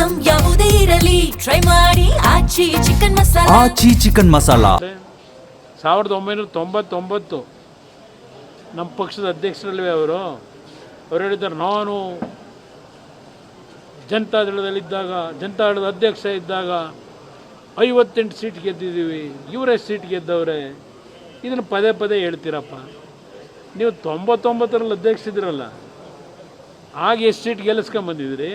Item ಯಾವುದೇ ಇರಲಿ try ಮಾಡಿ ಆಚಿ ಚಿಕನ್ ಮಸಾಲಾ. ಆಚಿ ಚಿಕನ್ ಮಸಾಲಾ 1999 ನಮ್ಮ ಪಕ್ಷದ ಅಧ್ಯಕ್ಷರಲ್ವೇ ಅವರು ಹೇಳಿದ್ದಾರೆ, ನಾನು ಜನತಾದಳದಲ್ಲಿದ್ದಾಗ ಜನತಾದಳದ ಅಧ್ಯಕ್ಷ ಇದ್ದಾಗ 58 ಸೀಟ್ ಗೆದ್ದಿದ್ದೀವಿ, ಇವರೇ ಸೀಟ್ ಗೆದ್ದವ್ರೆ. ಇದನ್ನು ಪದೇ ಪದೇ ಹೇಳ್ತೀರಪ್ಪ. ನೀವು 99ರಲ್ಲಿ ಅಧ್ಯಕ್ಷರಿದ್ರಲ್ಲ, ಆಗ ಎಷ್ಟು ಸೀಟ್ ಗೆಲ್ಲಿಸ್ಕೊಂಬಂದಿದ್ರಿ?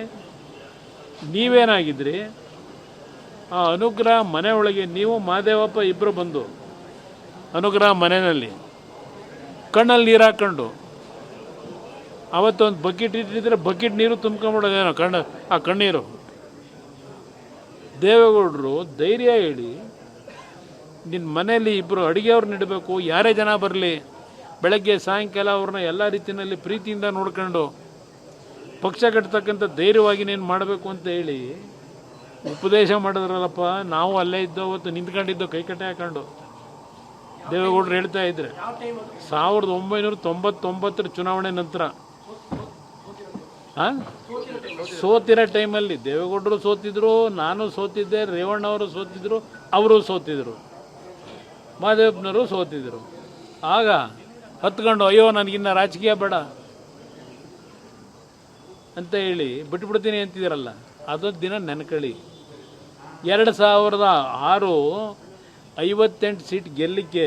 ನೀವೇನಾಗಿದ್ರಿ? ಆ ಅನುಗ್ರಹ ಮನೆ ಒಳಗೆ ನೀವು ಮಹಾದೇವಪ್ಪ ಇಬ್ಬರು ಬಂದು ಅನುಗ್ರಹ ಮನೆಯಲ್ಲಿ ಕಣ್ಣಲ್ಲಿ ನೀರು ಹಾಕ್ಕೊಂಡು ಅವತ್ತೊಂದು ಬಕೆಟ್ ಇಟ್ಟಿದ್ರೆ ಬಕೆಟ್ ನೀರು ತುಂಬ್ಕೊಂಬಿಡೋದೇನೋ ಆ ಕಣ್ಣೀರು. ದೇವೇಗೌಡರು ಧೈರ್ಯ ಹೇಳಿ ನಿನ್ನ ಮನೆಯಲ್ಲಿ ಇಬ್ಬರು ಅಡುಗೆಯವ್ರನ್ನ ಇಡಬೇಕು, ಯಾರೇ ಜನ ಬರಲಿ ಬೆಳಗ್ಗೆ ಸಾಯಂಕಾಲ ಅವ್ರನ್ನ ಎಲ್ಲ ರೀತಿಯಲ್ಲಿ ಪ್ರೀತಿಯಿಂದ ನೋಡ್ಕೊಂಡು ಪಕ್ಷ ಕಟ್ತಕ್ಕಂಥ ಧೈರ್ಯವಾಗಿ ನೀನು ಮಾಡಬೇಕು ಅಂತ ಹೇಳಿ ಉಪದೇಶ ಮಾಡಿದ್ರಲ್ಲಪ್ಪ. ನಾವು ಅಲ್ಲೇ ಇದ್ದೋ ಅವತ್ತು ನಿಂತ್ಕೊಂಡಿದ್ದೋ ಕೈ ಕಟ್ಟೆ ಹಾಕೊಂಡು. ದೇವೇಗೌಡರು ಹೇಳ್ತಾ ಇದ್ರೆ 1999 ಚುನಾವಣೆ ನಂತರ ಸೋತಿರೋ ಟೈಮಲ್ಲಿ ದೇವೇಗೌಡರು ಸೋತಿದ್ರು, ನಾನು ಸೋತಿದ್ದೆ, ರೇವಣ್ಣವರು ಸೋತಿದ್ರು, ಅವರು ಸೋತಿದ್ರು, ಮಹದೇವಪ್ಪನವರು ಸೋತಿದ್ರು. ಆಗ ಹತ್ಕೊಂಡು ಅಯ್ಯೋ ನನಗಿನ್ನ ರಾಜಕೀಯ ಬೇಡ ಅಂತ ಹೇಳಿ ಬಿಟ್ಬಿಡ್ತೀನಿ ಅಂತಿದ್ದೀರಲ್ಲ, ಅದೊಂದು ದಿನ ನೆನ್ಕೊಳ್ಳಿ. 2006 58 ಸೀಟ್ ಗೆಲ್ಲಕ್ಕೆ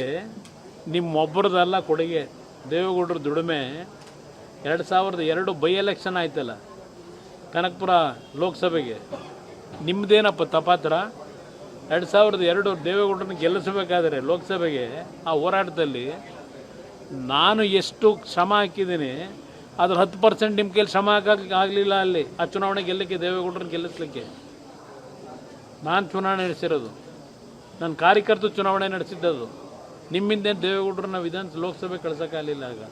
ನಿಮ್ಮೊಬ್ಬರದಲ್ಲ ಕೊಡುಗೆ, ದೇವೇಗೌಡರ ದುಡಿಮೆ. 2002 ಬೈ ಎಲೆಕ್ಷನ್ ಆಯ್ತಲ್ಲ ಕನಕಪುರ ಲೋಕಸಭೆಗೆ, ನಿಮ್ಮದೇನಪ್ಪ ತಪಾತ್ರ? 2002 ದೇವೇಗೌಡರನ್ನ ಗೆಲ್ಲಿಸಬೇಕಾದ್ರೆ ಲೋಕಸಭೆಗೆ ಆ ಹೋರಾಟದಲ್ಲಿ ನಾನು ಎಷ್ಟು ಶ್ರಮ ಹಾಕಿದ್ದೀನಿ, ಅದ್ರ 10% ನಿಮ್ಮ ಕೈಲಿ ಶ್ರಮ ಆಗಲಿಲ್ಲ. ಅಲ್ಲಿ ಆ ಚುನಾವಣೆ ಗೆಲ್ಲಕ್ಕೆ, ದೇವೇಗೌಡರನ್ನ ಗೆಲ್ಲಿಸ್ಲಿಕ್ಕೆ ನಾನು ಚುನಾವಣೆ ನಡೆಸಿರೋದು, ನನ್ನ ಕಾರ್ಯಕರ್ತರು ಚುನಾವಣೆ ನಡೆಸಿದ್ದದು. ನಿಮ್ಮಿಂದೇನು ದೇವೇಗೌಡರನ್ನ ಲೋಕಸಭೆ ಕಳ್ಸೋಕ್ಕಾಗಲಿಲ್ಲ. ಆಗ